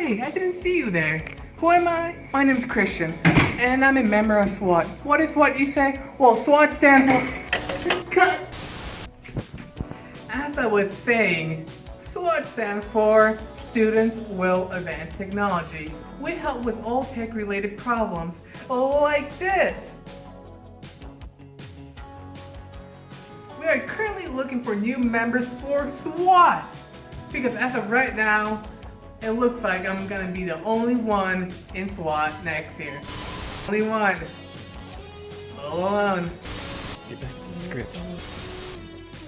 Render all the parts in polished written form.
Hey, I didn't see you there. Who am I? My name's Cristian, and I'm a member of SWAT. What is SWAT, you say? Well, SWAT stands for... Cut! As I was saying, SWAT stands for Students Will Advance Technology. We help with all tech-related problems like this. We are currently looking for new members for SWAT because as of right now, it looks like I'm gonna be the only one in SWAT next year. Only one. All alone. Get back to the script.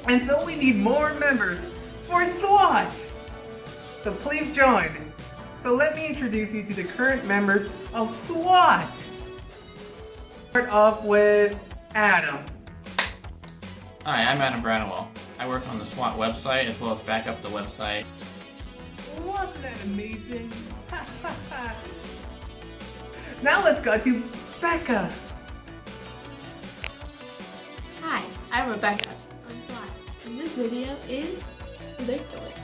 And so we need more members for SWAT. So please join. So let me introduce you to the current members of SWAT. Start off with Adam. Hi, I'm Adam Branwell. I work on the SWAT website as well as back up the website. Wasn't that amazing? Now let's go to Becca. Hi, I'm Rebecca from SWAT, and this video is ridiculous.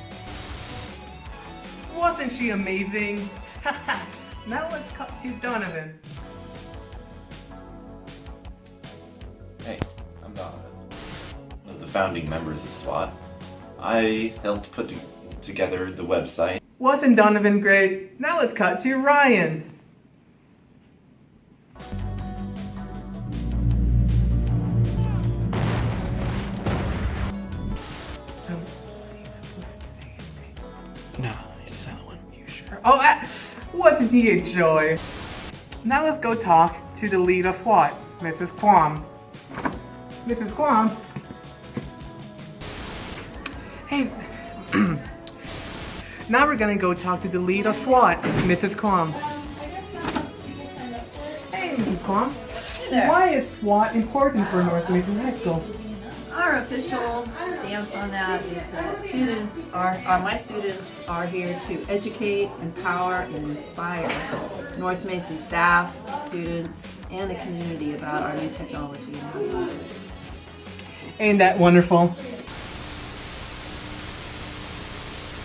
Wasn't she amazing? Now let's cut to Donovan. Hey, I'm Donovan, one of the founding members of SWAT. I helped put together the website. Wasn't Donovan great? Now let's cut to Ryan. Nah, he's the silent one. You sure? Oh, wasn't he a joy? Now let's go talk to the lead of SWAT, Mrs. Kwam. Mrs. Kwam. Hey, now we're gonna go talk to the lead of SWAT, Mrs. Kwam. Hey, Mrs. Kwam. Hey there. Why is SWAT important for North Mason High School? Our official stance on that is that my students are here to educate, empower, and inspire North Mason staff, students, and the community about our new technology and how to use it. Ain't that wonderful?